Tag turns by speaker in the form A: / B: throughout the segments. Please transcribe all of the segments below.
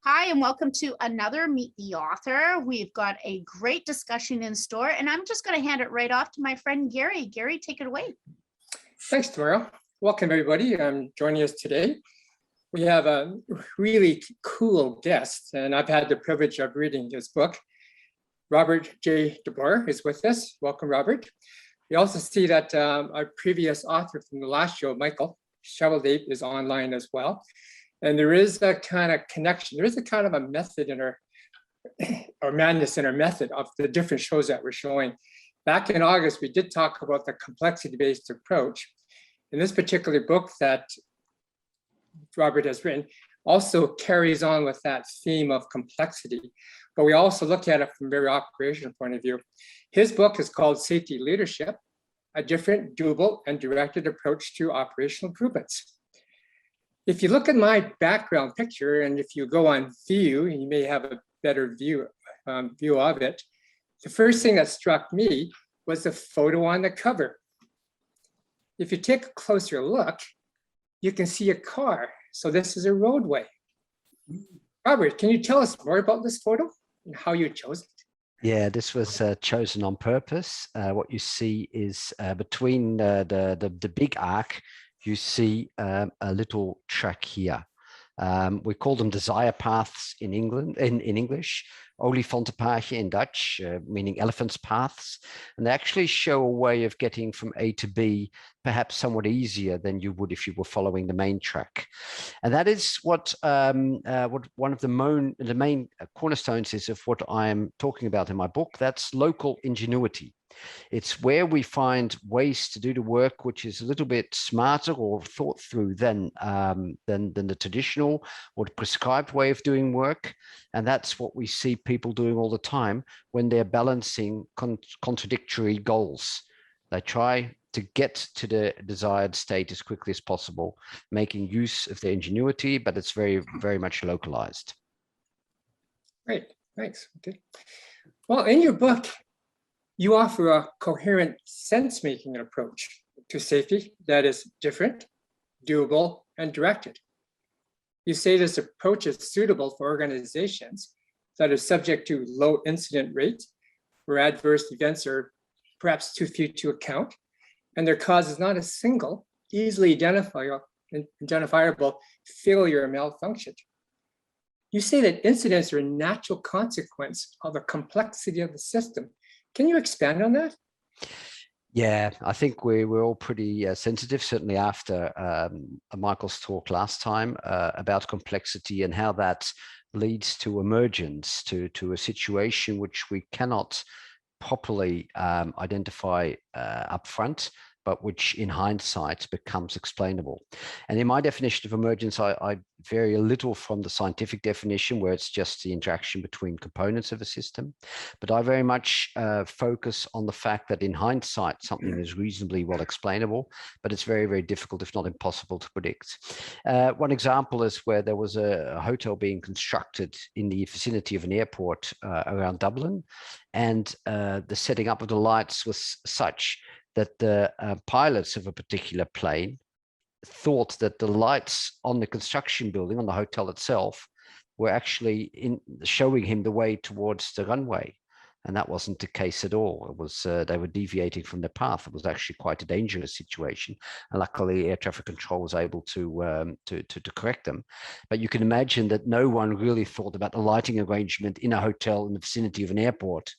A: Hi, and welcome to another Meet the Author. We've got a great discussion in store, and I'm just going to hand it right off to my friend Gary. Gary, take it away.
B: Thanks, Tamara. Welcome, everybody. Joining us today. We have a really cool guest, and I've had the privilege of reading his book. Robert J. Boer is with us. Welcome, Robert. We also see that our previous author from the last show, Michael Shoveldape, is online as well. And there is a kind of connection. There is a kind of a method in our, or madness in our method of the different shows that we're showing. Back in August, we did talk about the complexity-based approach. In this particular book that Robert has written also carries on with that theme of complexity, but we also look at it from a very operational point of view. His book is called Safety Leadership, a different, doable, and directed approach to operational improvements. If you look at my background picture, and if you go on view, you may have a better view of it. The first thing that struck me was the photo on the cover. If you take a closer look, you can see a car. So this is a roadway. Robert, can you tell us more about this photo and how you chose it?
C: Yeah, this was chosen on purpose. What you see is between the big arc, you see a little track here. We call them desire paths in English, olifantenpaadje in Dutch, meaning elephant's paths. And they actually show a way of getting from A to B, perhaps somewhat easier than you would if you were following the main track. And that is what one of the main cornerstones is of what I am talking about in my book. That's local ingenuity. It's where we find ways to do the work which is a little bit smarter or thought through than the traditional or the prescribed way of doing work. And that's what we see people doing all the time when they're balancing contradictory goals. They try to get to the desired state as quickly as possible, making use of their ingenuity, but it's very, very much localized.
B: Great, thanks. Okay. Well, in your book, you offer a coherent sense-making approach to safety that is different, doable, and directed. You say this approach is suitable for organizations that are subject to low incident rates, where adverse events are perhaps too few to account, and their cause is not a single, easily identifiable failure or malfunction. You say that incidents are a natural consequence of the complexity of the system. Can you expand on that?
C: Yeah, I think we're all pretty sensitive, certainly after Michael's talk last time about complexity and how that leads to emergence, to a situation which we cannot properly identify upfront, but which in hindsight becomes explainable. And in my definition of emergence, I vary a little from the scientific definition where it's just the interaction between components of a system. But I very much focus on the fact that in hindsight, something is reasonably well explainable, but it's very, very difficult, if not impossible, to predict. One example is where there was a hotel being constructed in the vicinity of an airport around Dublin, and the setting up of the lights was such that the pilots of a particular plane thought that the lights on the construction building, on the hotel itself, were actually showing him the way towards the runway. And that wasn't the case at all. It was they were deviating from the path. It was actually quite a dangerous situation. And luckily, air traffic control was able to correct them. But you can imagine that no one really thought about the lighting arrangement in a hotel in the vicinity of an airport.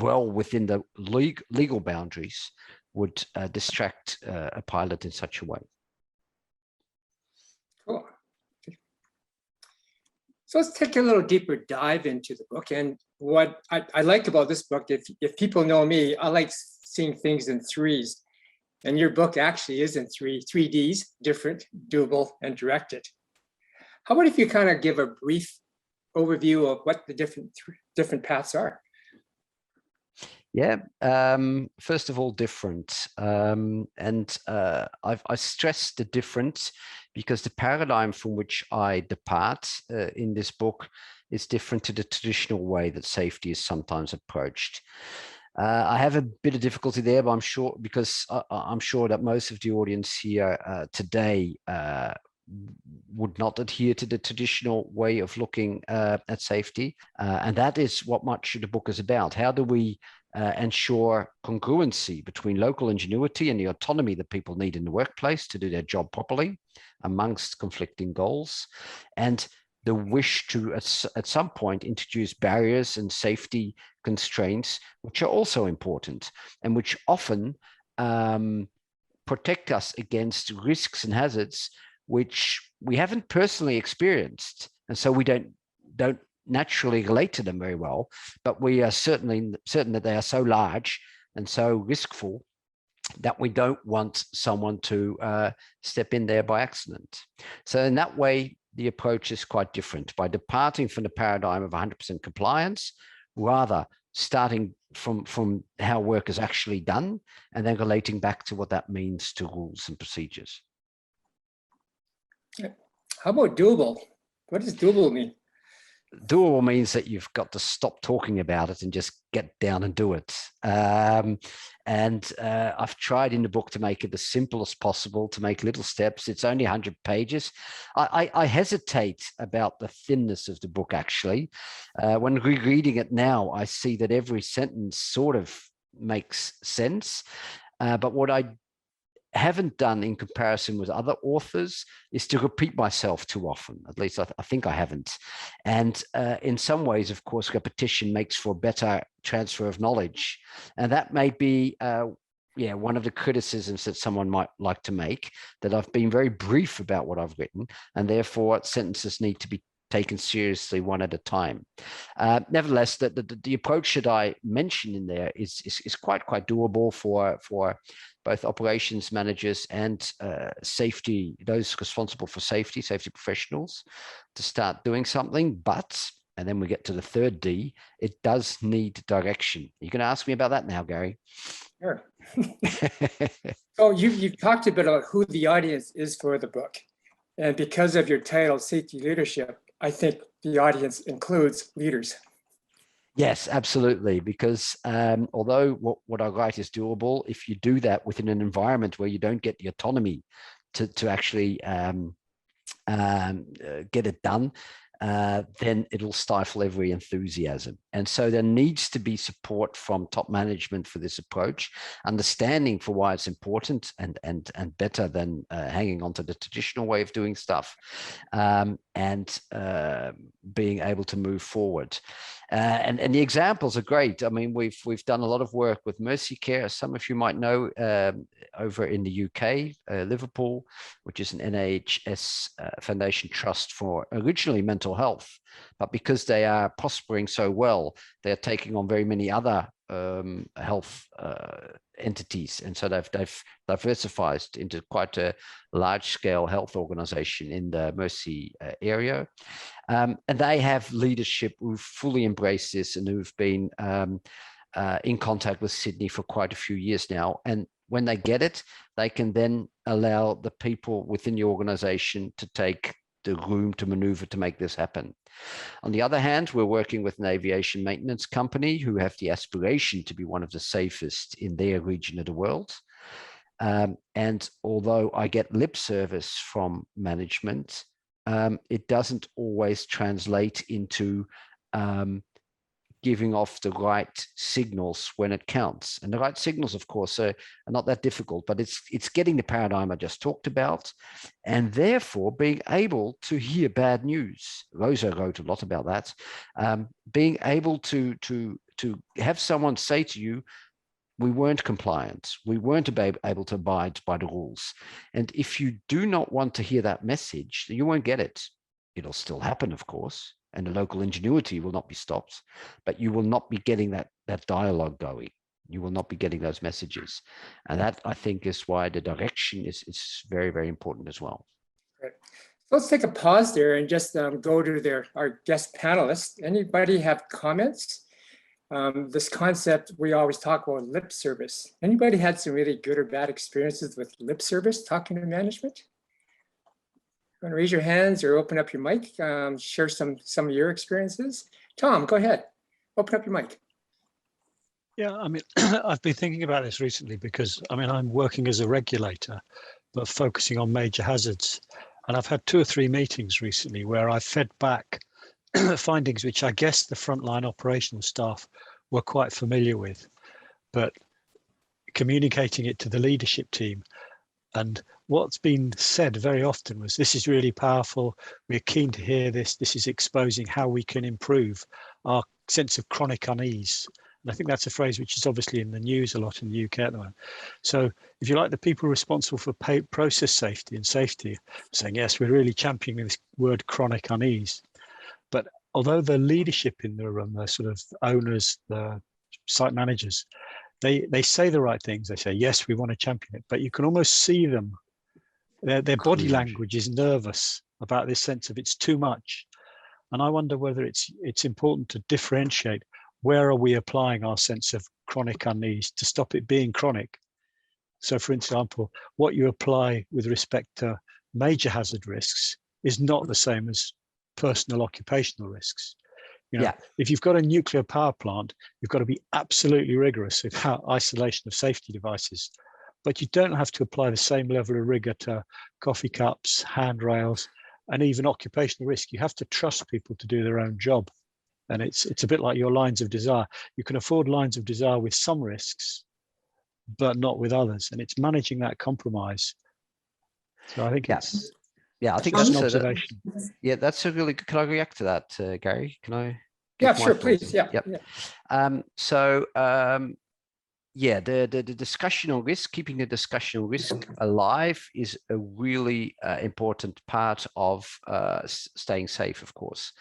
C: Well within the legal boundaries would distract a pilot in such a way.
B: Cool. So let's take a little deeper dive into the book. And what I like about this book, if people know me, I like seeing things in threes. And your book actually is in three Ds, different, doable, and directed. How about if you kind of give a brief overview of what the different paths are?
C: Yeah, first of all, different. I stress the difference because the paradigm from which I depart in this book is different to the traditional way that safety is sometimes approached. I have a bit of difficulty there, but I'm sure, because I'm sure that most of the audience here today would not adhere to the traditional way of looking at safety. And that is what much of the book is about. How do we ensure congruency between local ingenuity and the autonomy that people need in the workplace to do their job properly amongst conflicting goals, and the wish to, at some point, introduce barriers and safety constraints, which are also important and which often protect us against risks and hazards which we haven't personally experienced, and so we don't naturally relate to them very well, but we are certain that they are so large and so riskful that we don't want someone to step in there by accident. So in that way, the approach is quite different, by departing from the paradigm of 100% compliance, rather starting from how work is actually done and then relating back to what that means to rules and procedures.
B: How about doable? What does doable mean?
C: Doable means that you've got to stop talking about it and just get down and do it. I've tried in the book to make it as simple as possible, to make little steps. It's only 100 pages. I hesitate about the thinness of the book, actually. When rereading it now, I see that every sentence sort of makes sense. But what I haven't done in comparison with other authors is to repeat myself too often. At least I think I haven't. And in some ways, of course, repetition makes for better transfer of knowledge. And that may be one of the criticisms that someone might like to make, that I've been very brief about what I've written, and therefore sentences need to be taken seriously one at a time. Nevertheless, the approach that I mentioned in there is quite doable for both operations managers and safety, those responsible for safety professionals, to start doing something. But, and then we get to the third D, it does need direction. You can ask me about that now, Gary.
B: Sure. So you've talked a bit about who the audience is for the book. And because of your title, Safety Leadership, I think the audience includes leaders.
C: Yes, absolutely. Because although what I write is doable, if you do that within an environment where you don't get the autonomy to actually get it done, then it'll stifle every enthusiasm. And so there needs to be support from top management for this approach, understanding for why it's important and better than hanging on to the traditional way of doing stuff, and being able to move forward. And the examples are great. I mean, we've done a lot of work with Mercy Care, as some of you might know, over in the UK, Liverpool, which is an EH&S Foundation Trust for originally mental health. But because they are prospering so well, they're taking on very many other health entities. And so they've diversified into quite a large-scale health organization in the Mercy area. And they have leadership who fully embrace this and who've been in contact with Sydney for quite a few years now. And when they get it, they can then allow the people within the organization to take the room to maneuver to make this happen. On the other hand, we're working with an aviation maintenance company who have the aspiration to be one of the safest in their region of the world. And although I get lip service from management, it doesn't always translate into giving off the right signals when it counts. And the right signals, of course, are not that difficult, but it's getting the paradigm I just talked about, and therefore being able to hear bad news. Rosa wrote a lot about that. Being able to have someone say to you, we weren't compliant, we weren't able to abide by the rules. And if you do not want to hear that message, you won't get it. It'll still happen, of course, and the local ingenuity will not be stopped, but you will not be getting that dialogue going. You will not be getting those messages. And that, I think, is why the direction is very, very important as well.
B: Right. So let's take a pause there and just go to our guest panelists. Anybody have comments? This concept, we always talk about lip service. Anybody had some really good or bad experiences with lip service talking to management? Want to raise your hands or open up your mic, share some of your experiences. Tom, go ahead, open up your mic.
D: Yeah, I mean, I've been thinking about this recently because, I mean, I'm working as a regulator, but focusing on major hazards. And I've had 2 or 3 meetings recently where I've fed back findings which I guess the frontline operational staff were quite familiar with, but communicating it to the leadership team. And what's been said very often was, this is really powerful. We're keen to hear this. This is exposing how we can improve our sense of chronic unease. And I think that's a phrase which is obviously in the news a lot in the UK at the moment. So if you like, the people responsible for process safety and safety saying, yes, we're really championing this word chronic unease. But although the leadership in the room, the sort of owners, the site managers, they say the right things. They say, yes, we want to champion it, but you can almost see them. Their body language is nervous about this sense of it's too much. And I wonder whether it's important to differentiate, where are we applying our sense of chronic unease to stop it being chronic? So for example, what you apply with respect to major hazard risks is not the same as personal occupational risks. You know, if you've got a nuclear power plant, you've got to be absolutely rigorous about isolation of safety devices, but you don't have to apply the same level of rigor to coffee cups, handrails, and even occupational risk. You have to trust people to do their own job. And it's a bit like your lines of desire. You can afford lines of desire with some risks, but not with others. And it's managing that compromise. So I think it's
C: I think
D: just
C: that's
D: an observation.
C: that's a really good. Can I react to that, Gary? Can I?
B: Yeah, sure, please. Yeah.
C: The discussion on risk, keeping the discussion on risk alive, is a really important part of staying safe, of course.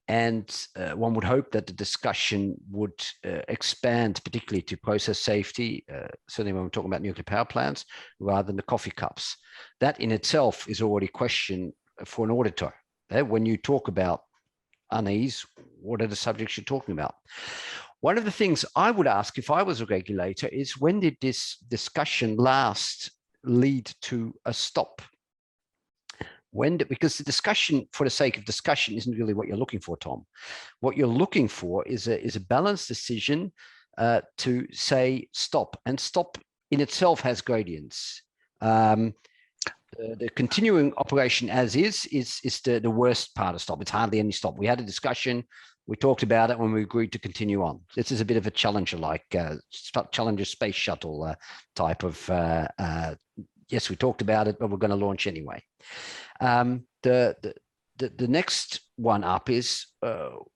C: And one would hope that the discussion would expand, particularly to process safety, certainly when we're talking about nuclear power plants, rather than the coffee cups. That in itself is already a question for an auditor. When you talk about unease, what are the subjects you're talking about? One of the things I would ask if I was a regulator is, when did this discussion last lead to a stop? Because the discussion for the sake of discussion isn't really what you're looking for, Tom. What you're looking for is a balanced decision to say stop, and stop in itself has gradients. The continuing operation as is the worst part of stop. It's hardly any stop. We had a discussion. We talked about it when we agreed to continue on. This is a bit of a Challenger, like Challenger space shuttle type of, yes, we talked about it, but we're going to launch anyway. The next one up is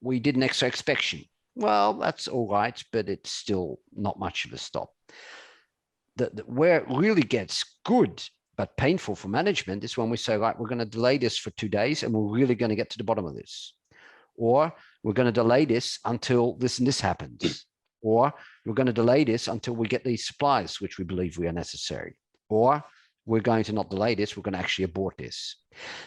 C: we did an extra inspection. Well, that's all right, but it's still not much of a stop. Where it really gets good but painful for management is when we say, right, we're going to delay this for 2 days and we're really going to get to the bottom of this. Or we're going to delay this until this and this happens. Or we're going to delay this until we get these supplies, which we believe we are necessary. Or we're going to not delay this, we're going to actually abort this.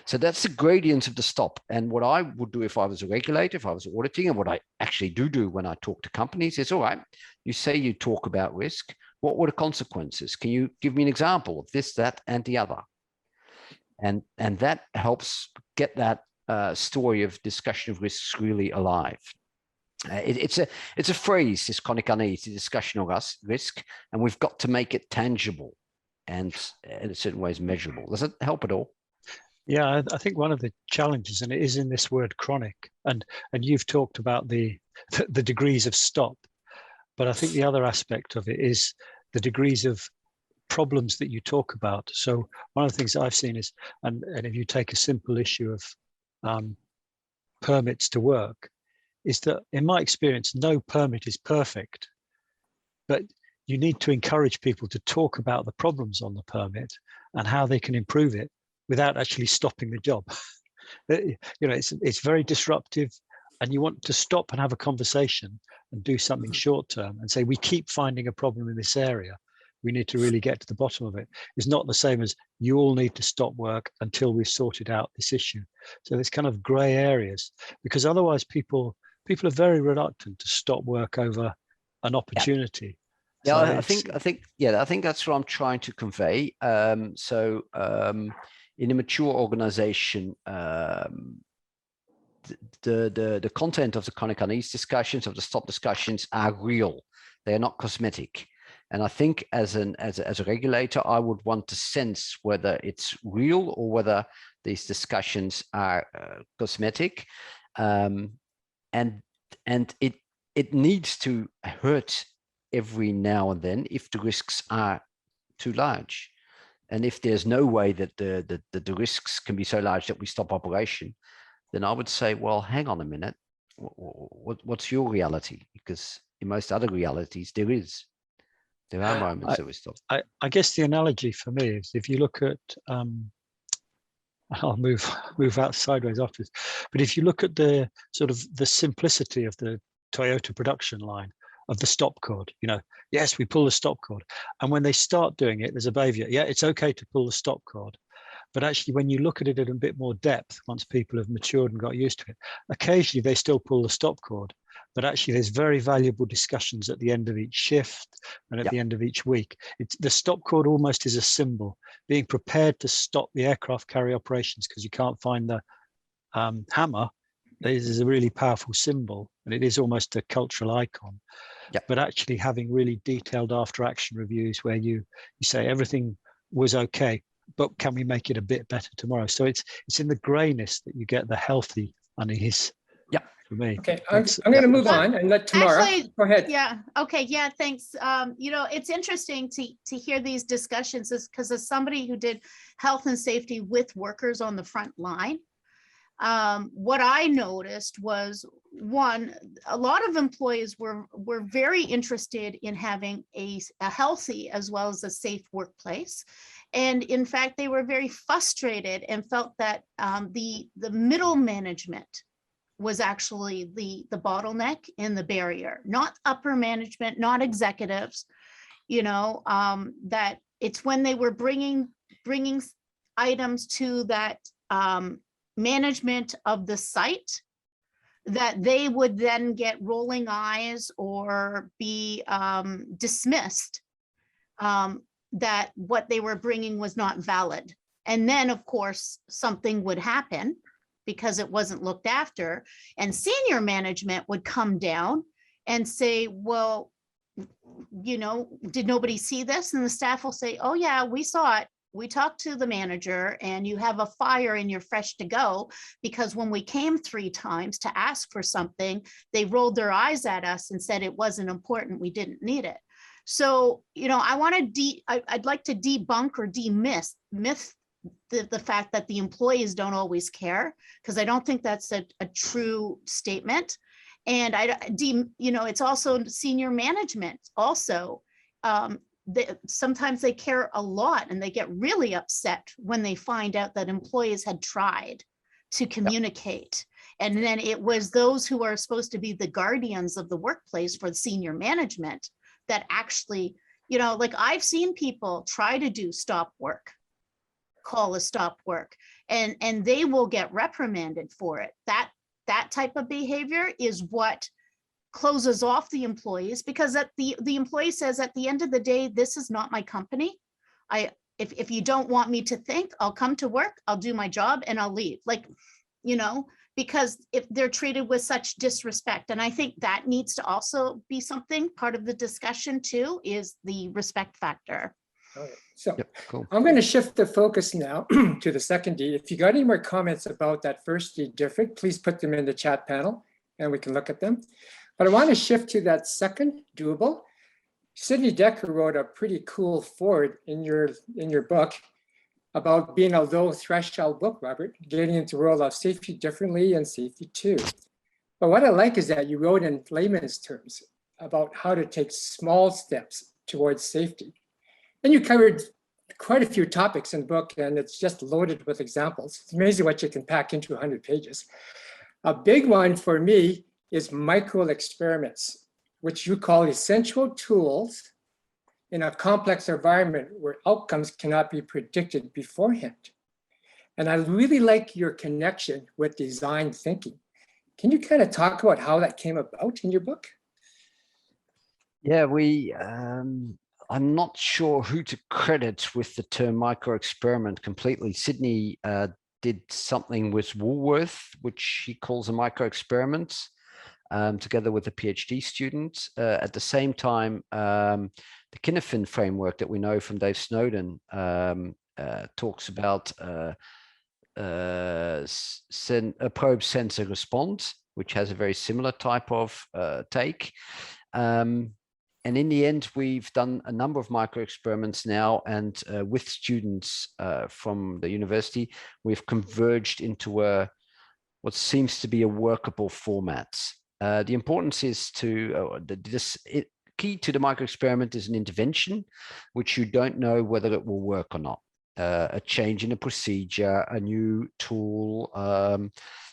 C: So that's the gradient of the stop. And what I would do if I was a regulator, if I was auditing, and what I actually do when I talk to companies is, all right, you say you talk about risk. What were the consequences? Can you give me an example of this, that, and the other? And that helps get that story of discussion of risks really alive. It's a phrase, this chronic unease, the discussion of risk, and we've got to make it tangible and in certain ways measurable. Does it help at all?
D: Yeah, I think one of the challenges, and it is in this word chronic, and you've talked about the degrees of stop, but I think the other aspect of it is the degrees of problems that you talk about. So one of the things I've seen is, and if you take a simple issue of permits to work, is that in my experience, no permit is perfect, but you need to encourage people to talk about the problems on the permit and how they can improve it without actually stopping the job. You know, it's very disruptive, and you want to stop and have a conversation and do something short term and say, we keep finding a problem in this area. We need to really get to the bottom of it. It's not the same as you all need to stop work until we've sorted out this issue. So there's kind of gray areas, because otherwise people are very reluctant to stop work over an opportunity.
C: Yeah,
D: So
C: I think that's what I'm trying to convey. In a mature organization, the content of the chronic unease discussions, of the stop discussions, are real. They are not cosmetic. And I think as a regulator, I would want to sense whether it's real or whether these discussions are cosmetic, and it needs to hurt every now and then if the risks are too large. And if there's no way that the risks can be so large that we stop operation, then I would say, well, hang on a minute, what's your reality? Because in most other realities, there are moments that we stop.
D: I guess the analogy for me is if you look at, I'll move out sideways after this, but if you look at the sort of the simplicity of the Toyota production line of the stop cord, yes, we pull the stop cord. And when they start doing it, there's a behavior. Yeah, it's okay to pull the stop cord. But actually, when you look at it in a bit more depth, once people have matured and got used to it, occasionally they still pull the stop cord. But actually, there's very valuable discussions at the end of each shift and at the end of each week. The stop cord almost is a symbol, being prepared to stop the aircraft carrier operations because you can't find the hammer. This is a really powerful symbol, and it is almost a cultural icon. But actually having really detailed after action reviews where you say everything was okay, but can we make it a bit better tomorrow? So it's in the grayness that you get the healthy unease. For me.
B: Okay, I'm going to move on and let Tamara go ahead.
A: Yeah. Okay. Yeah. Thanks. It's interesting to hear these discussions because as somebody who did health and safety with workers on the front line, what I noticed was, one, a lot of employees were very interested in having a healthy as well as a safe workplace. And in fact, they were very frustrated and felt that the middle management was actually the bottleneck and the barrier, not upper management, not executives, that it's when they were bringing items to that management of the site that they would then get rolling eyes or be dismissed, that what they were bringing was not valid. And then, of course, something would happen because it wasn't looked after, and senior management would come down and say, well, did nobody see this? And the staff will say, oh yeah, we saw it. We talked to the manager and you have a fire and you're fresh to go, because when we came 3 times to ask for something, they rolled their eyes at us and said it wasn't important, we didn't need it. So, I'd like to debunk or demyth the fact that the employees don't always care, because I don't think that's a true statement. And it's also senior management also. Sometimes they care a lot and they get really upset when they find out that employees had tried to communicate. And then it was those who are supposed to be the guardians of the workplace for the senior management that actually, like I've seen people try to do stop work, call a stop work, and they will get reprimanded for it. That type of behavior is what closes off the employees, because the employee says at the end of the day, this is not my company. If you don't want me to think, I'll come to work, I'll do my job and I'll leave. Because if they're treated with such disrespect. And I think that needs to also be something part of the discussion too, is the respect factor.
B: All right. So cool. I'm going to shift the focus now to the second D. If you got any more comments about that first D different, please put them in the chat panel and we can look at them. But I want to shift to that second, doable. Sidney Decker wrote a pretty cool foreword in your book about being a low threshold book, Robert, getting into the world of safety differently and safety too. But what I like is that you wrote in layman's terms about how to take small steps towards safety. And you covered quite a few topics in the book, and it's just loaded with examples. It's amazing what you can pack into 100 pages. A big one for me is micro experiments, which you call essential tools in a complex environment where outcomes cannot be predicted beforehand. And I really like your connection with design thinking. Can you kind of talk about how that came about in your book?
C: Yeah, I'm not sure who to credit with the term micro experiment completely. Sidney did something with Woolworth, which he calls a micro experiment, together with a PhD student. At the same time, The Kinefin framework that we know from Dave Snowden talks about a probe sensor response, which has a very similar type of take. And in the end, we've done a number of micro experiments now, and with students from the university, we've converged into what seems to be a workable format. The importance is key to the micro experiment is an intervention, which you don't know whether it will work or not. A change in a procedure, a new tool,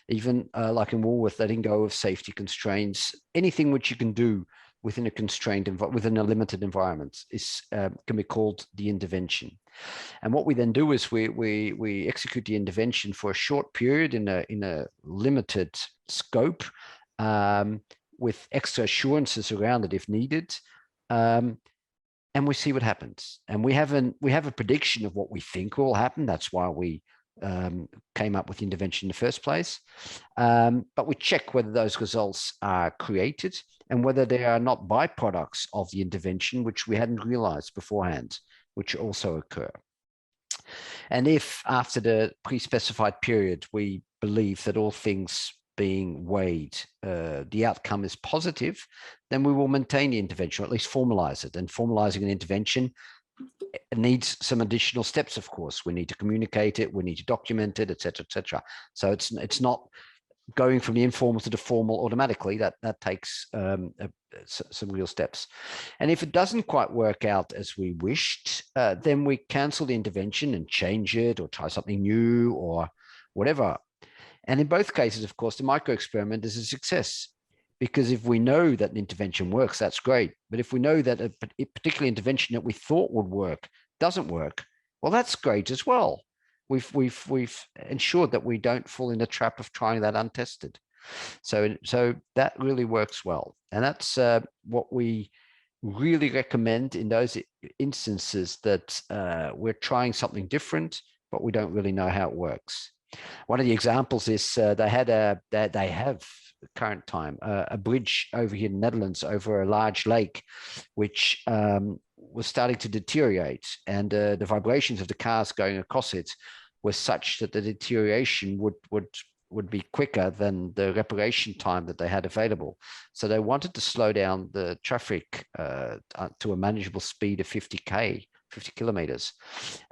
C: even like in Woolworth, letting go of safety constraints, anything which you can do within a constrained within a limited environment can be called the intervention. And what we then do is we execute the intervention for a short period in a limited scope, with extra assurances around it if needed, and we see what happens. And we have a prediction of what we think will happen. That's why we came up with the intervention in the first place. But we check whether those results are created and whether they are not byproducts of the intervention, which we hadn't realized beforehand, which also occur. And if after the pre-specified period, we believe that all things being weighed, the outcome is positive, then we will maintain the intervention, or at least formalize it. And formalizing an intervention needs some additional steps, of course. We need to communicate it, we need to document it, et cetera, et cetera. So it's not going from the informal to the formal automatically. That takes some real steps. And if it doesn't quite work out as we wished, then we cancel the intervention and change it or try something new or whatever. And in both cases, of course, the micro experiment is a success, because if we know that an intervention works, that's great. But if we know that a particular intervention that we thought would work doesn't work, well, that's great as well. We've ensured that we don't fall in the trap of trying that untested. So that really works well. And that's what we really recommend in those instances that we're trying something different, but we don't really know how it works. One of the examples is they have current time a bridge over here in the Netherlands over a large lake, which was starting to deteriorate, and the vibrations of the cars going across it were such that the deterioration would be quicker than the reparation time that they had available. So they wanted to slow down the traffic to a manageable speed of 50 kilometers.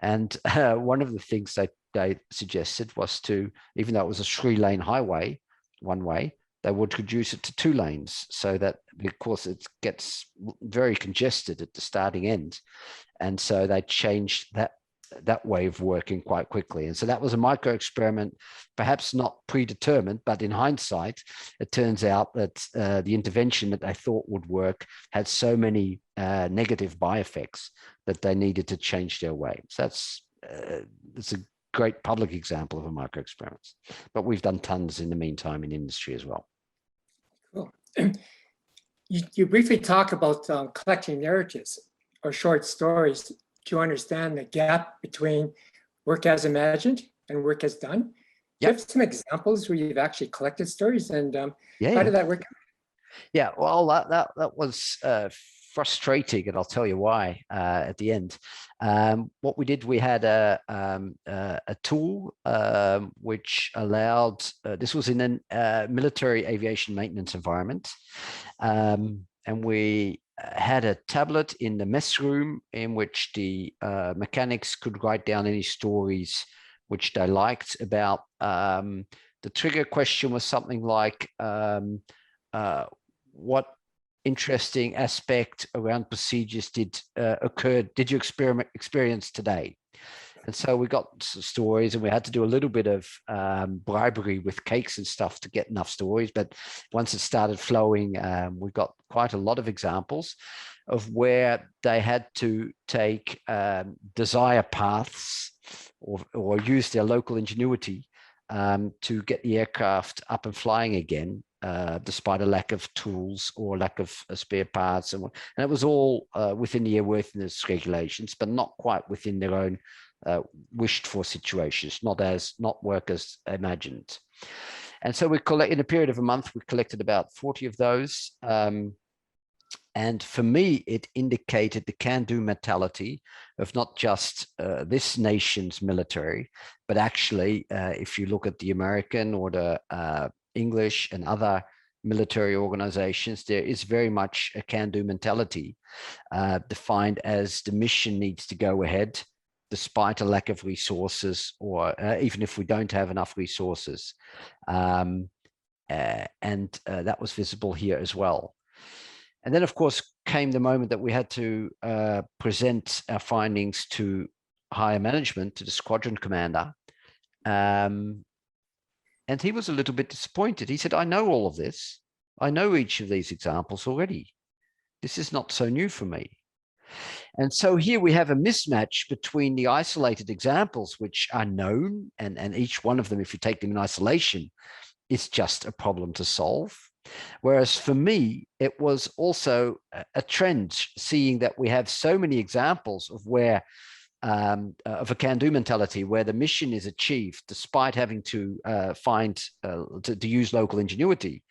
C: And one of the things they suggested was to, even though it was a 3-lane highway, one way, they would reduce it to 2 lanes, so that, of course, it gets very congested at the starting end. And so they changed that way of working quite quickly. And so that was a micro experiment, perhaps not predetermined, but in hindsight, it turns out that the intervention that they thought would work had so many negative by-effects that they needed to change their way. So it's a great public example of a micro experiment, but we've done tons in the meantime in industry as well.
B: Cool. You briefly talk about collecting narratives or short stories to understand the gap between work as imagined and work as done. Do you have some examples where you've actually collected stories, and how did that work?
C: Yeah, well, that was frustrating, and I'll tell you why at the end. What we did, we had a tool which allowed, this was in a military aviation maintenance environment, and we had a tablet in the mess room in which the mechanics could write down any stories which they liked about. The trigger question was something like, what interesting aspect around procedures did you experience today? And so we got stories, and we had to do a little bit of bribery with cakes and stuff to get enough stories. But once it started flowing, we got quite a lot of examples of where they had to take desire paths or use their local ingenuity to get the aircraft up and flying again, despite a lack of tools or lack of spare parts. And it was all within the airworthiness regulations, but not quite within their own wished for situations, not work as imagined. And so we collect, in a period of a month, we collected about 40 of those. And for me, it indicated the can-do mentality of not just this nation's military, but actually, if you look at the American or the English and other military organizations, there is very much a can-do mentality, defined as the mission needs to go ahead despite a lack of resources, or even if we don't have enough resources. And that was visible here as well. And then, of course, came the moment that we had to present our findings to higher management, to the squadron commander. And he was a little bit disappointed. He said, I know all of this. I know each of these examples already. This is not so new for me. And so here we have a mismatch between the isolated examples, which are known, and each one of them, if you take them in isolation, is just a problem to solve. Whereas for me, it was also a trend, seeing that we have so many examples of where of a can-do mentality, where the mission is achieved despite having to to use local ingenuity,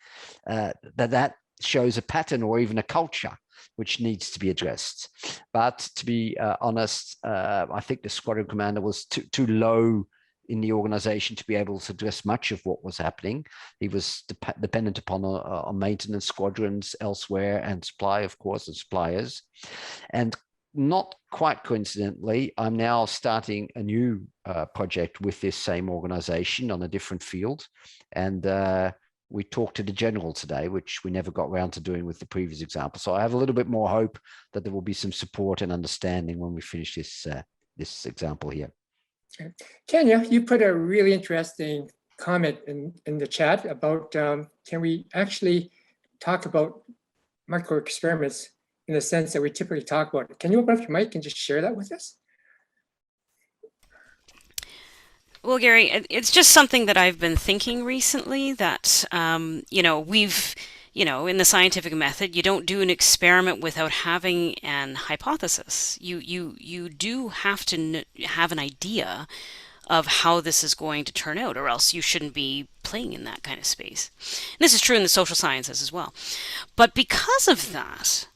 C: that shows a pattern or even a culture which needs to be addressed. But to be honest, I think the squadron commander was too low in the organization to be able to address much of what was happening. He was dependent upon maintenance squadrons elsewhere, and supply, of course, and suppliers. And not quite coincidentally, I'm now starting a new project with this same organization on a different field. And we talked to the general today, which we never got around to doing with the previous example. So I have a little bit more hope that there will be some support and understanding when we finish this example here.
B: Kenya, you put a really interesting comment in the chat about can we actually talk about micro experiments in the sense that we typically talk about it. Can you open up your mic and just share that with us?
E: Well, Gary, it's just something that I've been thinking recently, that, we've, in the scientific method, you don't do an experiment without having an hypothesis. You do have to have an idea of how this is going to turn out, or else you shouldn't be playing in that kind of space. And this is true in the social sciences as well. But because of that,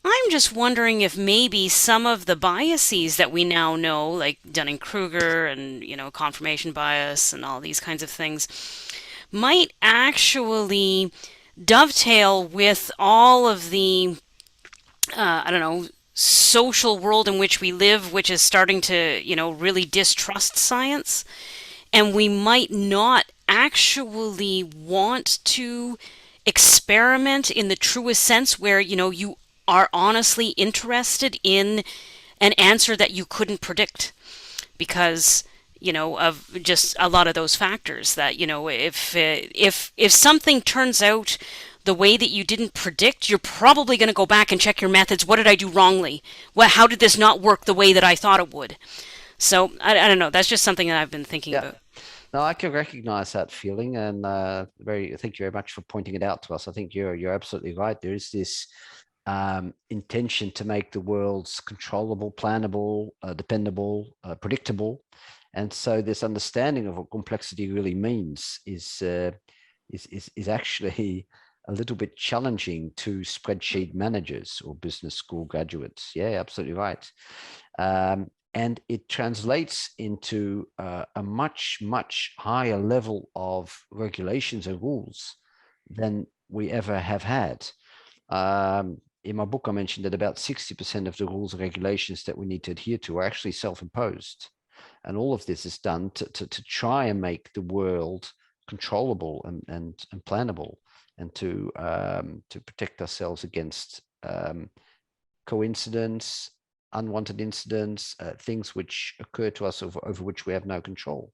E: I'm just wondering if maybe some of the biases that we now know, like Dunning-Kruger and, confirmation bias and all these kinds of things, might actually dovetail with all of the, social world in which we live, which is starting to, really distrust science. And we might not actually want to experiment in the truest sense, where, you are honestly interested in an answer that you couldn't predict because, of just a lot of those factors that, if something turns out the way that you didn't predict, you're probably going to go back and check your methods. What did I do wrongly? How did this not work the way that I thought it would? So I don't know. That's just something that I've been thinking about.
C: No, I can recognize that feeling, and thank you very much for pointing it out to us. I think you're absolutely right. There is this intention to make the world's controllable, plannable, dependable, predictable, and so this understanding of what complexity really means is actually a little bit challenging to spreadsheet managers or business school graduates. Yeah, absolutely right. And it translates into a much, much higher level of regulations and rules than we ever have had. In my book, I mentioned that about 60% of the rules and regulations that we need to adhere to are actually self-imposed. And all of this is done to try and make the world controllable and plannable, and to protect ourselves against coincidence, unwanted incidents, things which occur to us over which we have no control.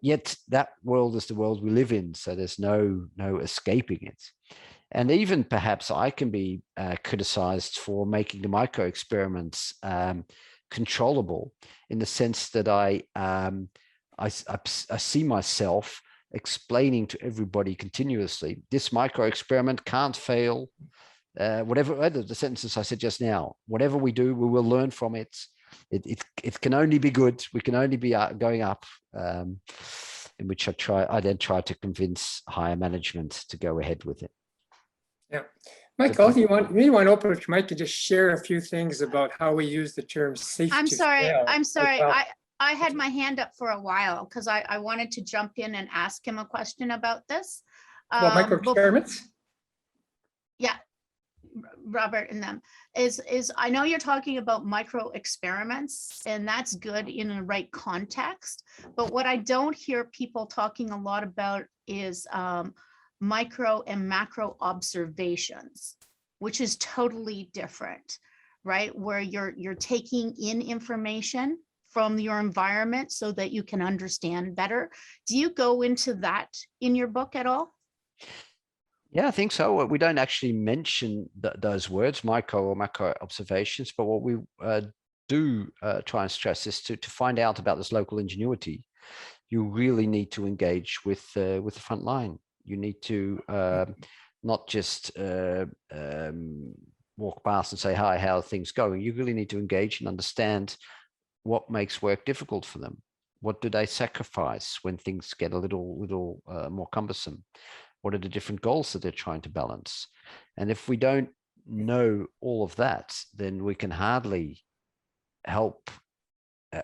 C: Yet that world is the world we live in, so there's no escaping it. And even perhaps I can be criticized for making the micro experiments controllable, in the sense that I see myself explaining to everybody continuously, this micro experiment can't fail. Whatever the sentences I said just now, whatever we do, we will learn from it. It can only be good. We can only be going up. In which I then try to convince higher management to go ahead with it.
B: Yeah, Michael, you may want to open up your mic and just share a few things about how we use the term safe
A: I'm
B: to
A: sorry,
B: fail
A: I'm
B: as
A: sorry.
B: well.
A: I had my hand up for a while because I wanted to jump in and ask him a question about this.
B: About micro experiments?
A: Yeah, Robert and them is I know you're talking about micro experiments, and that's good in the right context. But what I don't hear people talking a lot about is micro and macro observations, which is totally different, right? Where you're taking in information from your environment so that you can understand better. Do you go into that in your book at all?
C: Yeah, I think so. We don't actually mention those words, micro or macro observations, but what we do try and stress is to find out about this local ingenuity. You really need to engage with the front line. You need to not just walk past and say, hi, how are things going? You really need to engage and understand what makes work difficult for them. What do they sacrifice when things get a little more cumbersome? What are the different goals that they're trying to balance? And if we don't know all of that, then we can hardly help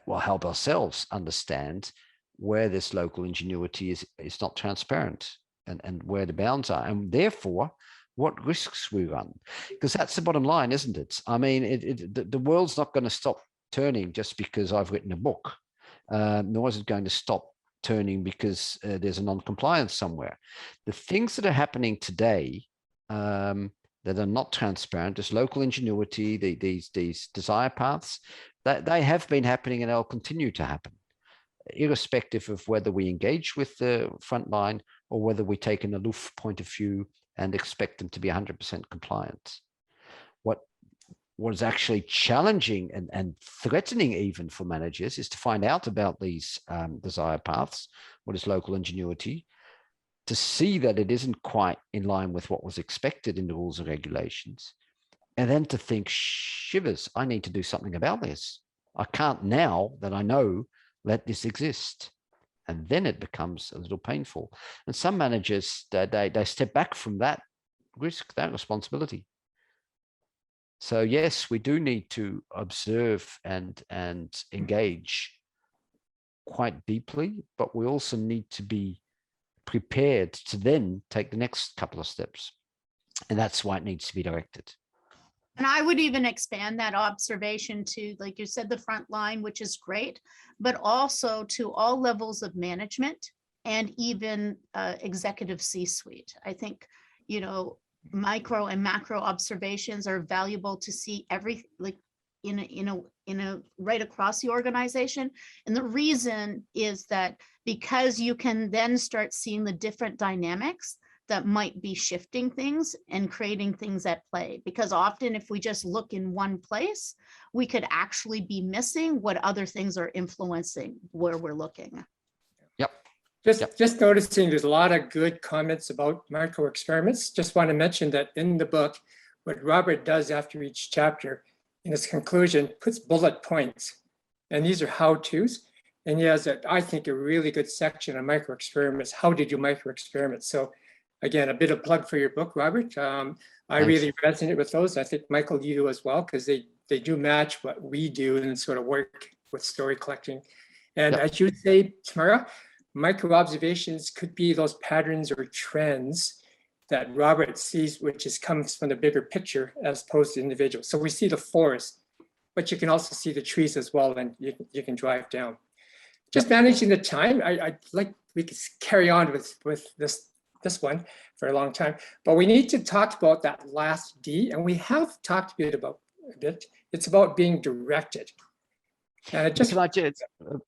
C: ourselves understand where this local ingenuity is not transparent and where the bounds are, and therefore what risks we run. Because that's the bottom line, isn't it? I mean, the world's not going to stop turning just because I've written a book, nor is it going to stop turning because there's a non-compliance somewhere. The things that are happening today that are not transparent, this local ingenuity, these desire paths, that they have been happening and they'll continue to happen, irrespective of whether we engage with the front line or whether we take an aloof point of view and expect them to be 100% compliant. What is actually challenging and threatening even for managers is to find out about these desire paths, what is local ingenuity, to see that it isn't quite in line with what was expected in the rules and regulations, and then to think, shivers, I need to do something about this. I can't now that I know let this exist. And then it becomes a little painful. And some managers, they step back from that risk, that responsibility. So yes, we do need to observe and engage quite deeply, but we also need to be prepared to then take the next couple of steps. And that's why it needs to be directed.
A: And I would even expand that observation to, like you said, the front line, which is great, but also to all levels of management and even executive C-suite. I think, you know, micro and macro observations are valuable to see like in a right across the organization. And the reason is that because you can then start seeing the different dynamics that might be shifting things and creating things at play. Because often if we just look in one place, we could actually be missing what other things are influencing where we're looking.
C: Yep.
B: Just noticing there's a lot of good comments about micro experiments. Just want to mention that in the book, what Robert does after each chapter in his conclusion puts bullet points. And these are how-tos. And he has, I think, a really good section on micro experiments. How did you micro experiment? So again, a bit of plug for your book, Robert. I really resonate with those. I think, Michael, you do as well, because they do match what we do and sort of work with story collecting. And as you say, Tamara, micro observations could be those patterns or trends that Robert sees, which comes from the bigger picture as opposed to individual. So we see the forest, but you can also see the trees as well, and you can drive down. Just managing the time, I like we could carry on with this one for a long time, but we need to talk about that last D, and we have talked a bit. It's about being directed.
C: Can I just,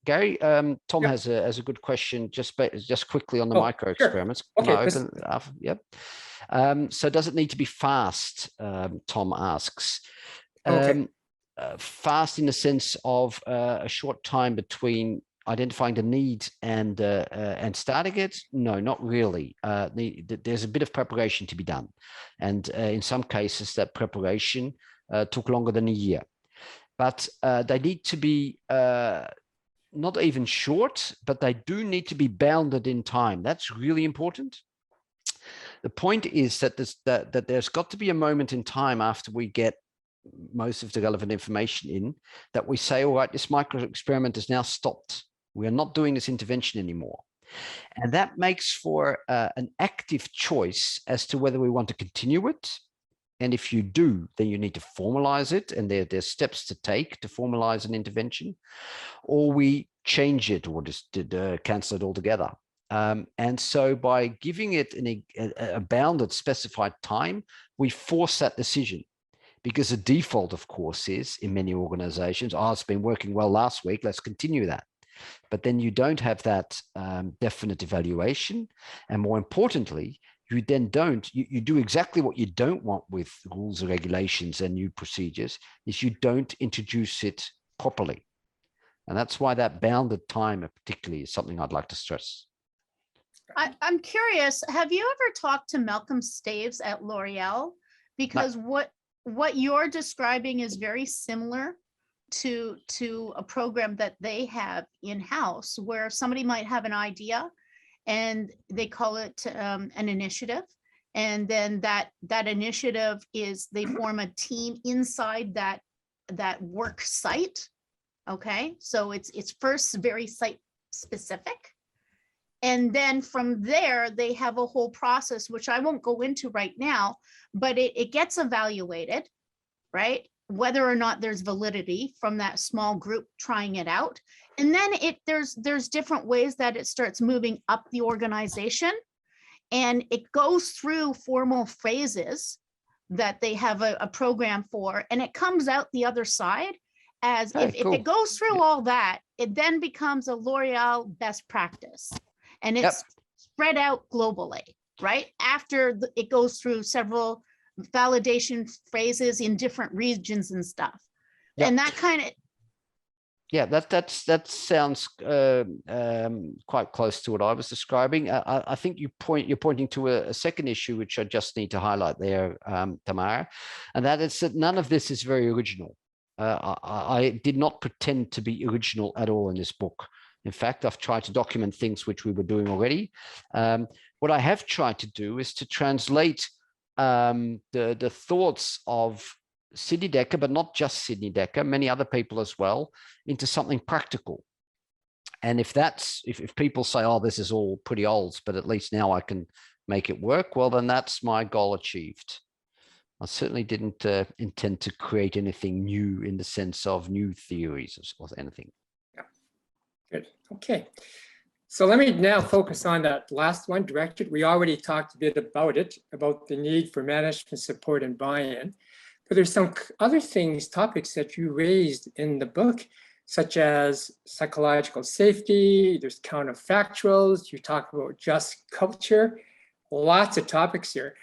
C: Gary? Tom has a good question. Just quickly on the micro experiments.
B: Sure.
C: Can I open it up? Yep. So does it need to be fast? Tom asks. Fast in the sense of a short time between identifying the need and starting it? No, not really. There's a bit of preparation to be done, and in some cases that preparation took longer than a year. But they need to be not even short, but they do need to be bounded in time. That's really important. The point is that there's got to be a moment in time after we get most of the relevant information in that we say, all right, this micro experiment is now stopped. We are not doing this intervention anymore. And that makes for an active choice as to whether we want to continue it. And if you do, then you need to formalize it. And there's steps to take to formalize an intervention, or we change it or just cancel it altogether. And so by giving it a bounded specified time, we force that decision. Because the default, of course, is in many organizations, oh, it's been working well last week, let's continue that. But then you don't have that definite evaluation. And more importantly, you then you do exactly what you don't want with rules and regulations and new procedures, is you don't introduce it properly. And that's why that bounded time particularly is something I'd like to stress.
A: I'm curious, have you ever talked to Malcolm Staves at L'Oreal? Because what you're describing is very similar to a program that they have in-house, where somebody might have an idea and they call it an initiative. And then that initiative is, they form a team inside that work site. Okay, so it's first very site specific. And then from there, they have a whole process, which I won't go into right now, but it gets evaluated, right? Whether or not there's validity from that small group trying it out. And then there's different ways that it starts moving up the organization, and it goes through formal phases that they have a program for, and it comes out the other side as if it goes through all that, it then becomes a L'Oreal best practice. And it's spread out globally, right? After it goes through several validation phases in different regions and stuff. And that kind of...
C: Yeah, that sounds quite close to what I was describing. I think you're pointing to a second issue, which I just need to highlight there, Tamara, and that is that none of this is very original. I did not pretend to be original at all in this book. In fact, I've tried to document things which we were doing already. What I have tried to do is to translate the thoughts of Sidney Dekker, but not just Sidney Dekker, many other people as well, into something practical. And if people say, oh, this is all pretty old, but at least now I can make it work, well, then that's my goal achieved. I certainly didn't intend to create anything new in the sense of new theories or anything.
B: Good. Okay. So let me now focus on that last one, directed. We already talked a bit about it, about the need for management support and buy-in. But there's some other topics that you raised in the book, such as psychological safety, there's counterfactuals, you talk about just culture, lots of topics here.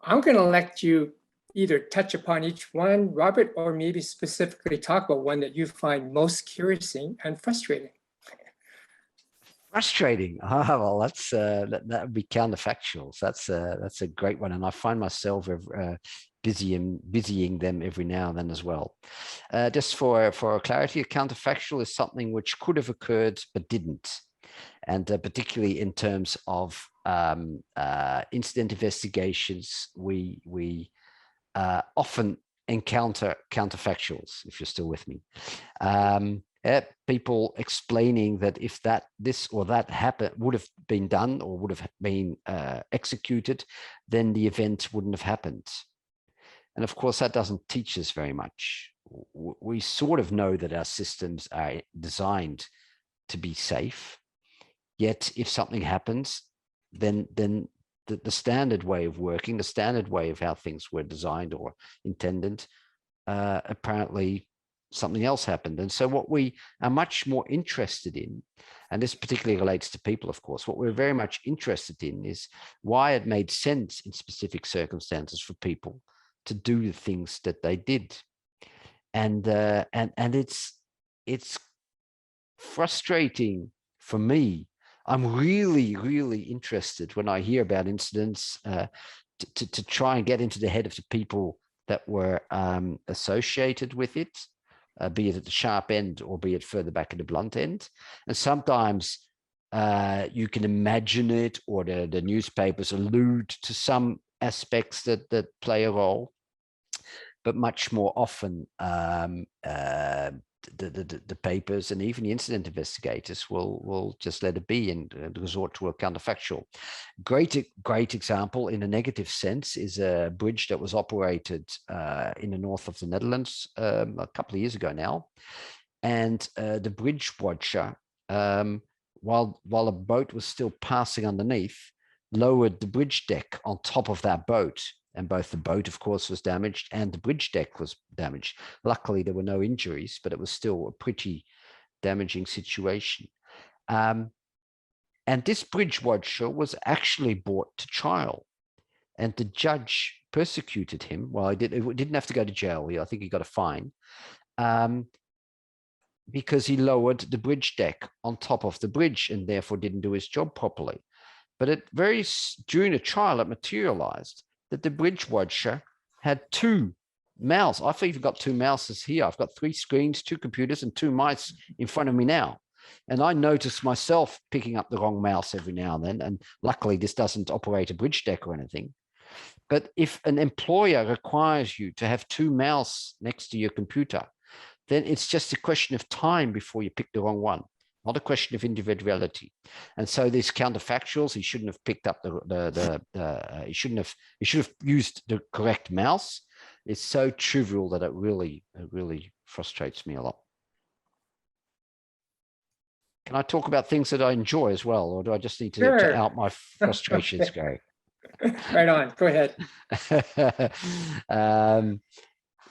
B: I'm going to let you either touch upon each one, Robert, or maybe specifically talk about one that you find most curious and frustrating.
C: Frustrating. Well, that would be counterfactuals. That's a great one, and I find myself busying them every now and then as well. Just for clarity, a counterfactual is something which could have occurred but didn't, and particularly in terms of incident investigations, we often encounter counterfactuals. If you're still with me. People explaining that if this or that would have been done or would have been executed, then the event wouldn't have happened. And of course, that doesn't teach us very much. We sort of know that our systems are designed to be safe. Yet if something happens, then the standard way of working, the standard way of how things were designed or intended, apparently something else happened. And so what we are much more interested in, and this particularly relates to people, of course, what we're very much interested in is why it made sense in specific circumstances for people to do the things that they did. And it's frustrating for me. I'm really, really interested when I hear about incidents to try and get into the head of the people that were associated with it, be it at the sharp end or be it further back at the blunt end. And sometimes You can imagine it, or the newspapers allude to some aspects that play a role, but much more often the papers and even the incident investigators will just let it be and resort to a counterfactual. Great example in a negative sense is a bridge that was operated in the north of the Netherlands a couple of years ago now, and the bridge watcher, while a boat was still passing underneath, lowered the bridge deck on top of that boat. And both the boat, of course, was damaged and the bridge deck was damaged. Luckily, there were no injuries, but it was still a pretty damaging situation. And this bridge watcher was actually brought to trial. And the judge persecuted him. Well, he didn't have to go to jail. I think he got a fine. Because he lowered the bridge deck on top of the bridge and therefore didn't do his job properly. But during the trial, it materialized that the bridge watcher had two mouses. I've even got two mouses here. I've got 3 screens, 2 computers, and 2 mice in front of me now. And I notice myself picking up the wrong mouse every now and then. And luckily, this doesn't operate a bridge deck or anything. But if an employer requires you to have 2 mouse next to your computer, then it's just a question of time before you pick the wrong one, not a question of individuality. And so these counterfactuals, he shouldn't have picked up he should have used the correct mouse. It's so trivial that it really frustrates me a lot. Can I talk about things that I enjoy as well, or do I just need to out my frustrations, Gary?
B: Right on, go ahead.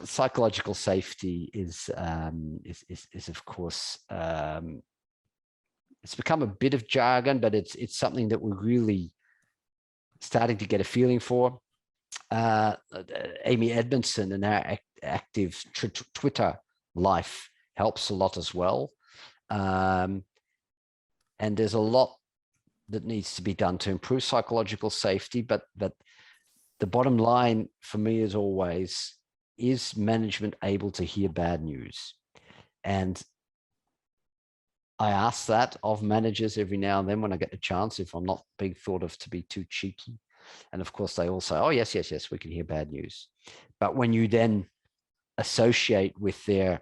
C: Psychological safety is of course, it's become a bit of jargon, but it's something that we're really starting to get a feeling for. Amy Edmondson and our active Twitter life helps a lot as well. And there's a lot that needs to be done to improve psychological safety, but the bottom line for me is always, is management able to hear bad news? And I ask that of managers every now and then when I get a chance, if I'm not being thought of to be too cheeky. And of course, they all say, oh, yes, we can hear bad news. But when you then associate with the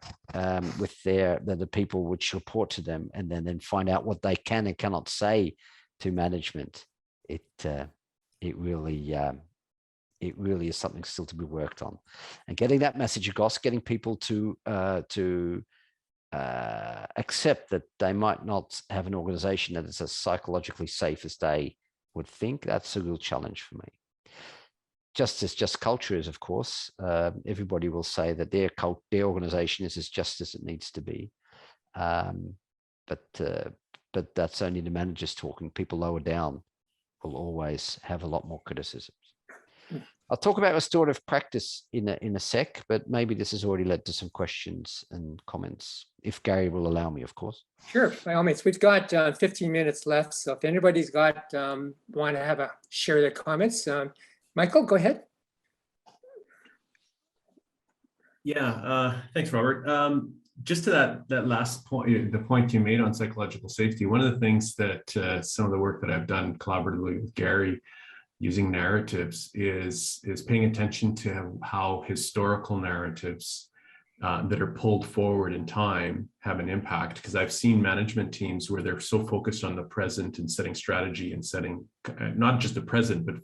C: people which report to them, and then find out what they can and cannot say to management, it really is something still to be worked on. And getting that message across, getting people to accept that they might not have an organization that is as psychologically safe as they would think, that's a real challenge for me. Just culture is, of course. Everybody will say that their organization is as just as it needs to be. But that's only the managers talking. People lower down will always have a lot more criticisms. I'll talk about restorative practice in a sec, but maybe this has already led to some questions and comments, if Gary will allow me, of course.
B: Sure, by all means. We've got 15 minutes left, so if anybody's got want to share their comments, Michael, go ahead.
F: Yeah, thanks, Robert. Just to that last point, the point you made on psychological safety, one of the things that some of the work that I've done collaboratively with Gary using narratives is paying attention to how historical narratives that are pulled forward in time have an impact. Because I've seen management teams where they're so focused on the present and setting strategy and setting not just the present, but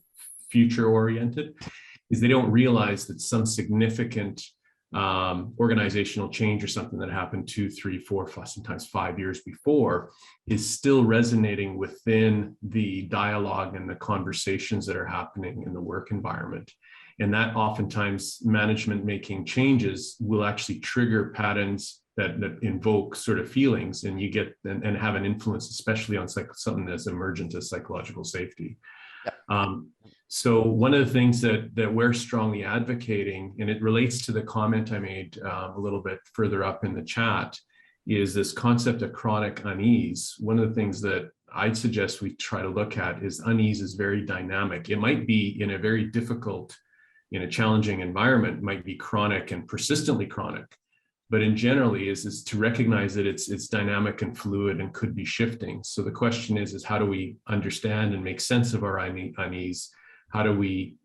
F: future oriented, is they don't realize that some significant organizational change or something that happened 2, 3, 4, sometimes 5 years before is still resonating within the dialogue and the conversations that are happening in the work environment. And that oftentimes management making changes will actually trigger patterns that invoke sort of feelings, and you get and have an influence, especially on something as emergent as psychological safety. So one of the things that we're strongly advocating, and it relates to the comment I made a little bit further up in the chat, is this concept of chronic unease. One of the things that I'd suggest we try to look at is unease is very dynamic. It might be in a very difficult, in a challenging environment, might be chronic and persistently chronic. But in generally is to recognize that it's dynamic and fluid and could be shifting. So the question is how do we understand and make sense of our unease? How do we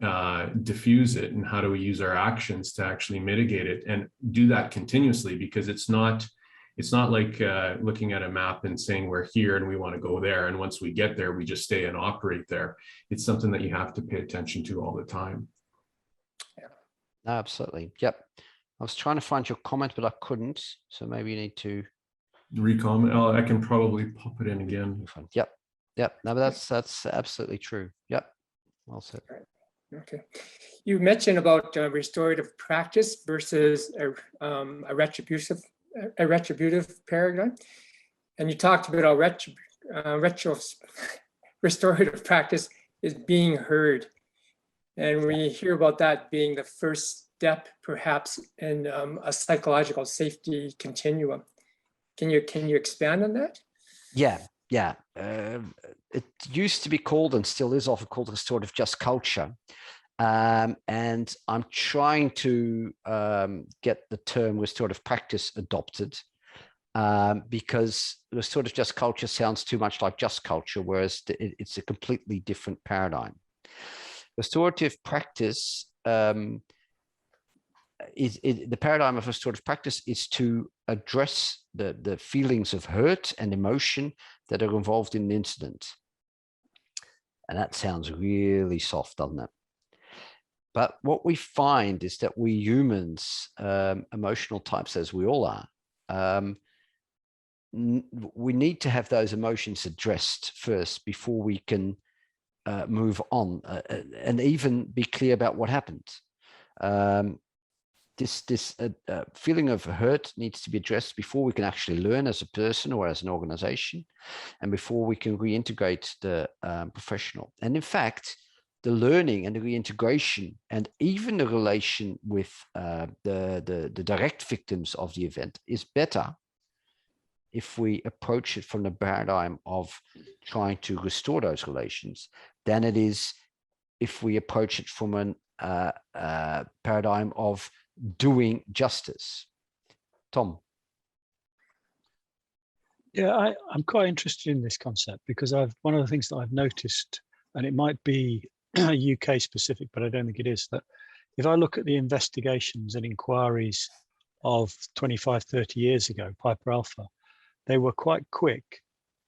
F: diffuse it, and how do we use our actions to actually mitigate it, and do that continuously? Because it's not like looking at a map and saying we're here and we want to go there, and once we get there we just stay and operate there. It's something that you have to pay attention to all the time.
C: Yeah, absolutely. Yep. I was trying to find your comment, but I couldn't. So maybe you need to
F: Recomment. Oh, I can probably pop it in again.
C: Yep. Yep. No, but that's absolutely true. Yep. Well said.
B: Okay. You mentioned about restorative practice versus a retributive paradigm, and you talked about how restorative practice is being heard, and we hear about that being the first step, perhaps, in a psychological safety continuum. Can you expand on that?
C: Yeah. Yeah. It used to be called, and still is often called, restorative just culture. And I'm trying to get the term restorative practice adopted, because restorative just culture sounds too much like just culture, whereas it's a completely different paradigm. Restorative practice, the paradigm of restorative practice is to address the feelings of hurt and emotion that are involved in an incident. And that sounds really soft, doesn't it? But what we find is that we humans, emotional types as we all are, we need to have those emotions addressed first before we can move on and even be clear about what happened. This feeling of hurt needs to be addressed before we can actually learn as a person or as an organization, and before we can reintegrate the professional. And in fact, the learning and the reintegration and even the relation with the direct victims of the event is better if we approach it from the paradigm of trying to restore those relations than it is if we approach it from an paradigm of doing justice. Tom.
D: Yeah, I'm quite interested in this concept because one of the things that I've noticed, and it might be UK specific, but I don't think it is, that if I look at the investigations and inquiries of 25, 30 years ago, Piper Alpha, they were quite quick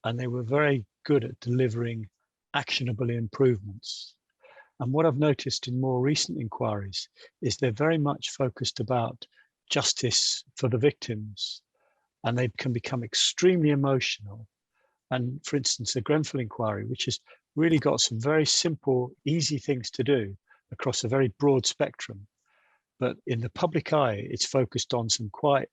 D: and they were very good at delivering actionable improvements. And what I've noticed in more recent inquiries is they're very much focused about justice for the victims, and they can become extremely emotional. And for instance, the Grenfell inquiry, which has really got some very simple, easy things to do across a very broad spectrum. But in the public eye, it's focused on some quite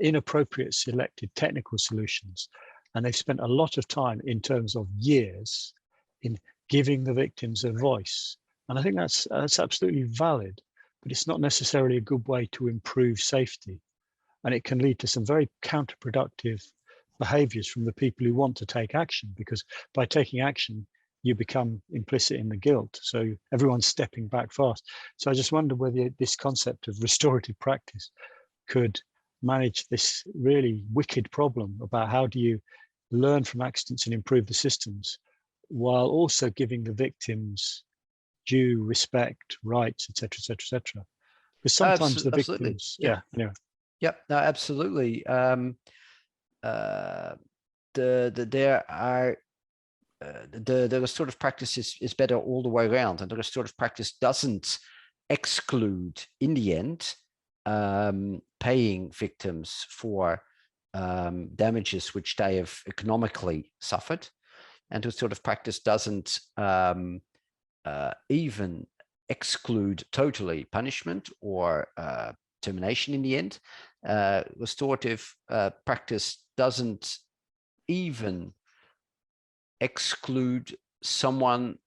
D: inappropriate selected technical solutions. And they've spent a lot of time in terms of years in giving the victims a voice. And I think that's absolutely valid, but it's not necessarily a good way to improve safety. And it can lead to some very counterproductive behaviors from the people who want to take action, because by taking action, you become implicit in the guilt. So everyone's stepping back fast. So I just wonder whether this concept of restorative practice could manage this really wicked problem about how do you learn from accidents and improve the systems while also giving the victims due respect, rights, etc., etc., etc. Because sometimes the victims, yeah, anyway.
C: Yep, no, absolutely. There are the restorative practice is better all the way around, and the restorative practice doesn't exclude, in the end, paying victims for damages which they have economically suffered, and restorative practice doesn't even exclude totally punishment or termination in the end. Restorative practice doesn't even exclude someone.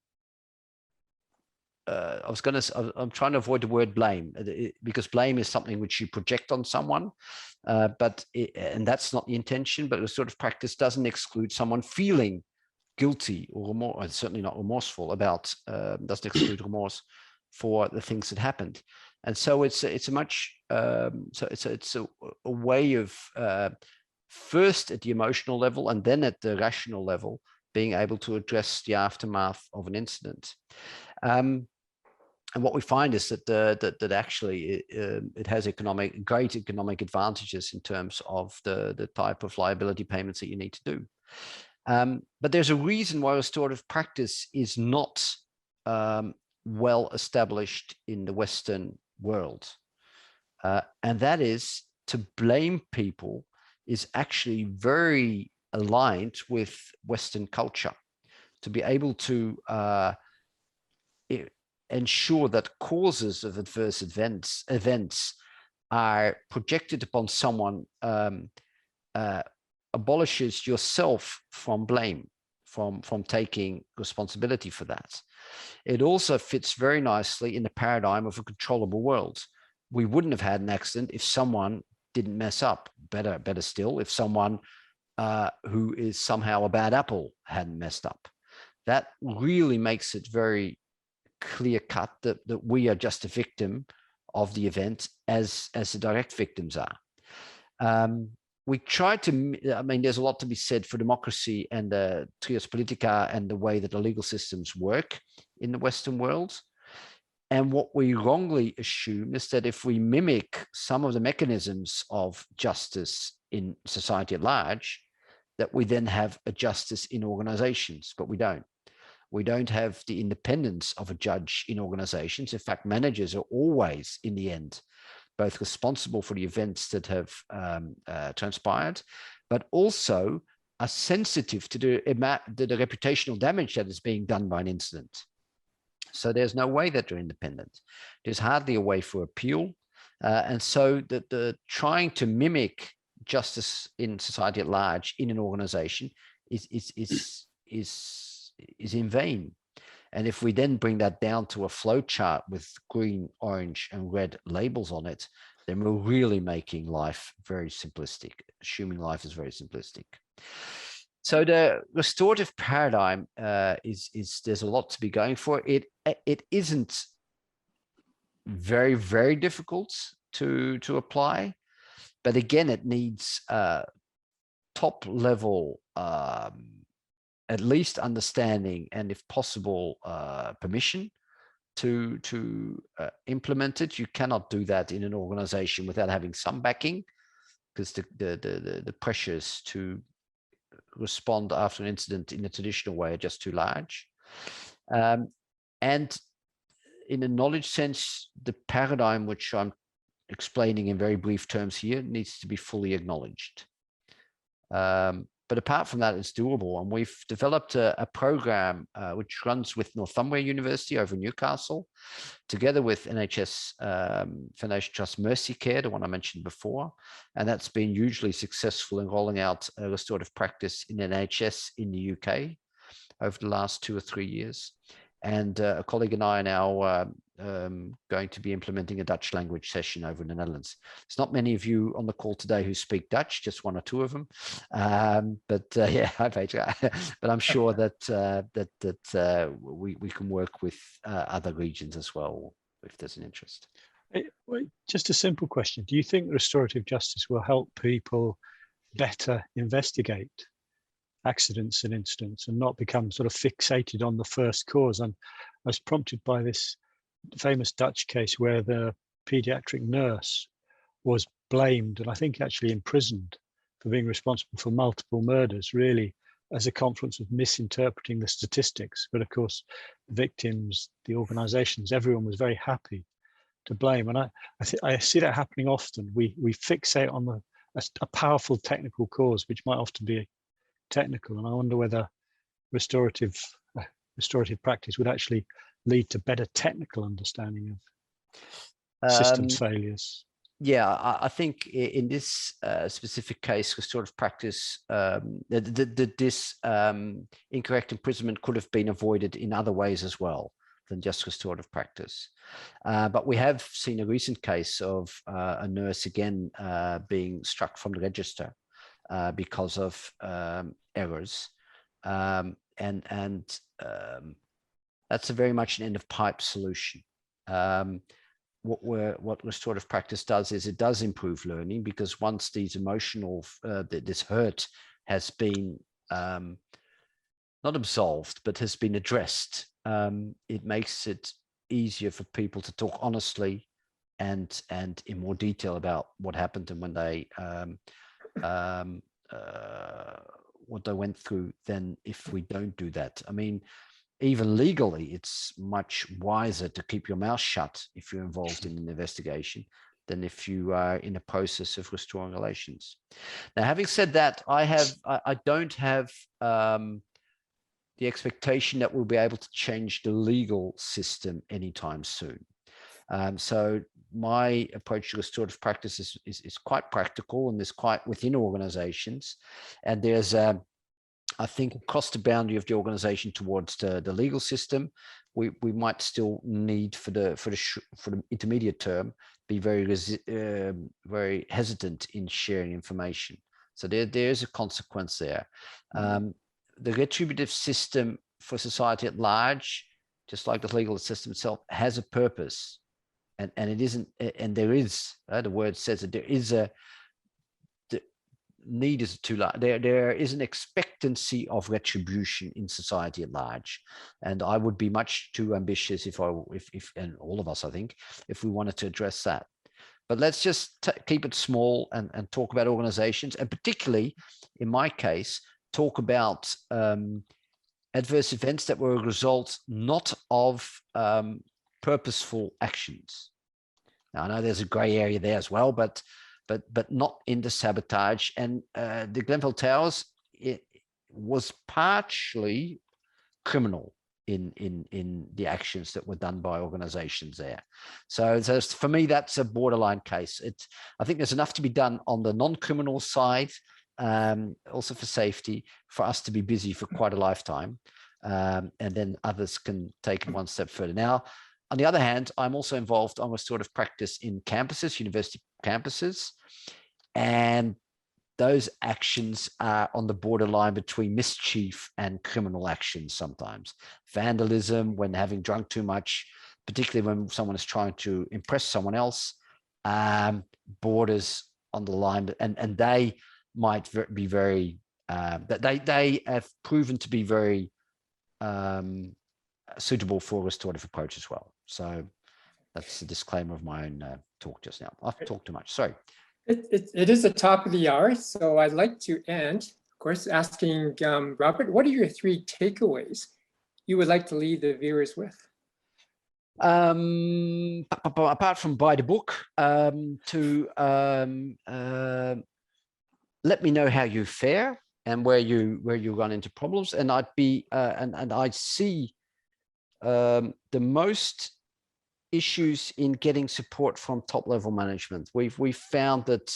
C: I'm trying to avoid the word blame, because blame is something which you project on someone, and that's not the intention. But restorative practice doesn't exclude someone feeling guilty or certainly not remorseful about, doesn't exclude remorse for the things that happened. And so it's a much so it's a way of first at the emotional level and then at the rational level being able to address the aftermath of an incident. And what we find is that that actually it has great economic advantages in terms of the type of liability payments that you need to do. But there's a reason why restorative practice is not well established in the Western world. And that is to blame people is actually very aligned with Western culture. To be able to ensure that causes of adverse events are projected upon someone abolishes yourself from blame, from taking responsibility for that. It also fits very nicely in the paradigm of a controllable world. We wouldn't have had an accident if someone didn't mess up. Better still, if someone who is somehow a bad apple hadn't messed up. That really makes it very clear cut that we are just a victim of the event as the direct victims are. We try to, I mean, there's a lot to be said for democracy and the trias politica and the way that the legal systems work in the Western world. And what we wrongly assume is that if we mimic some of the mechanisms of justice in society at large, that we then have a justice in organizations, but we don't. We don't have the independence of a judge in organizations. In fact, managers are always, in the end, both responsible for the events that have transpired, but also are sensitive to the reputational damage that is being done by an incident. So there's no way that they're independent. There's hardly a way for appeal. And so the trying to mimic justice in society at large in an organization is in vain. And if we then bring that down to a flow chart with green, orange, and red labels on it, then we're really making life very simplistic, assuming life is very simplistic. So the restorative paradigm is there's a lot to be going for. It isn't very, very difficult to apply, but again, it needs top level at least understanding and, if possible, permission to implement it. You cannot do that in an organization without having some backing, because the pressures to respond after an incident in a traditional way are just too large. And in a knowledge sense, the paradigm which I'm explaining in very brief terms here needs to be fully acknowledged. But apart from that, it's doable. And we've developed a program which runs with Northumbria University over in Newcastle, together with NHS Foundation Trust Mercy Care, the one I mentioned before. And that's been hugely successful in rolling out a restorative practice in NHS in the UK over the last 2 or 3 years. And a colleague and I are now going to be implementing a Dutch language session over in the Netherlands. There's not many of you on the call today who speak Dutch, just 1 or 2 of them. Yeah, hi Petra. But I'm sure that we can work with other regions as well if there's an interest.
D: Just a simple question. Do you think restorative justice will help people better investigate accidents and incidents and not become sort of fixated on the first cause? And I was prompted by this famous Dutch case where the pediatric nurse was blamed and I think actually imprisoned for being responsible for multiple murders, really as a confluence of misinterpreting the statistics. But of course, the victims, the organizations, everyone was very happy to blame. And I see that happening often. We fixate on a powerful technical cause, which might often be technical. And I wonder whether restorative practice would actually lead to better technical understanding of systems failures.
C: Yeah, I think in this specific case, restorative practice, this incorrect imprisonment could have been avoided in other ways as well than just restorative practice. But we have seen a recent case of a nurse again being struck from the register because of errors. And that's a very much an end of pipe solution. what restorative practice does is it does improve learning, because once these emotional, this hurt has been not absolved, but has been addressed, it makes it easier for people to talk honestly and in more detail about what happened and when they what they went through, than if we don't do that. I mean, even legally, it's much wiser to keep your mouth shut if you're involved in an investigation than if you are in a process of restoring relations. Now, having said that, I don't have the expectation that we'll be able to change the legal system anytime soon. So my approach to restorative practice is quite practical, and is quite within organizations. And there's, I think, across the boundary of the organization towards the legal system, we might still need for the intermediate term be very hesitant in sharing information. So there's a consequence there. The retributive system for society at large, just like the legal system itself, has a purpose. And it isn't, and there is, the word says that there is the need is too large. There is an expectancy of retribution in society at large. And I would be much too ambitious if and all of us, I think, if we wanted to address that. But let's just keep it small and talk about organizations, and particularly in my case, talk about adverse events that were a result not of purposeful actions. Now, I know there's a gray area there as well, but not in the sabotage. And the Glenville Towers, it was partially criminal in the actions that were done by organizations there. So for me, that's a borderline case. I think there's enough to be done on the non-criminal side, also for safety, for us to be busy for quite a lifetime. And then others can take it one step further. Now, on the other hand, I'm also involved on restorative practice in campuses, university campuses, and those actions are on the borderline between mischief and criminal actions sometimes. Vandalism, when having drunk too much, particularly when someone is trying to impress someone else, borders on the line, and they might be very, they have proven to be very suitable for a restorative approach as well. So that's a disclaimer of my own talk just now. I've talked too much, sorry.
B: It is the top of the hour, so I'd like to end, of course, asking Robert, what are your 3 takeaways you would like to leave the viewers with?
C: Apart from buy the book, to let me know how you fare and where you run into problems, and I'd be and I'd see the most issues in getting support from top level management. We've found that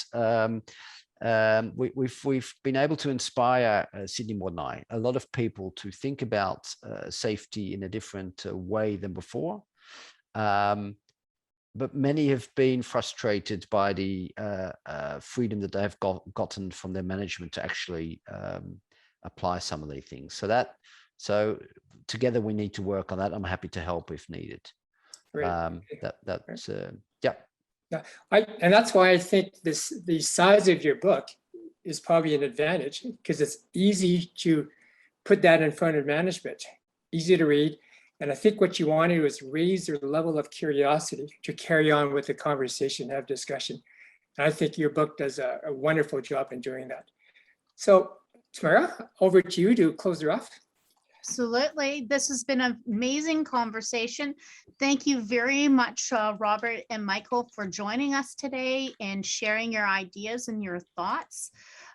C: we've been able to inspire Sydney Modern Eye, a lot of people to think about safety in a different way than before. But many have been frustrated by the freedom that they have gotten from their management to actually apply some of these things. So together we need to work on that. I'm happy to help if needed. That's yeah.
B: And that's why I think the size of your book is probably an advantage, because it's easy to put that in front of management, easy to read. And I think what you want to do is raise their level of curiosity to carry on with the conversation, have discussion. And I think your book does a wonderful job in doing that. So Tamara, over to you to close her off.
A: Absolutely. This has been an amazing conversation. Thank you very much, Robert and Michael, for joining us today and sharing your ideas and your thoughts.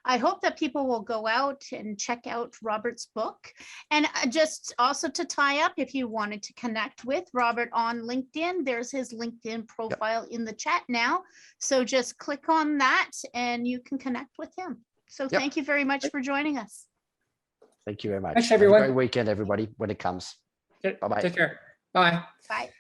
A: I hope that people will go out and check out Robert's book. And just also to tie up, if you wanted to connect with Robert on LinkedIn, there's his LinkedIn profile in the chat now. So just click on that and you can connect with him. So thank you very much for joining us.
C: Thank you very much.
B: Thanks, everyone.
C: Have a great weekend, everybody, when it comes.
B: Bye-bye. Take care. Bye.
A: Bye.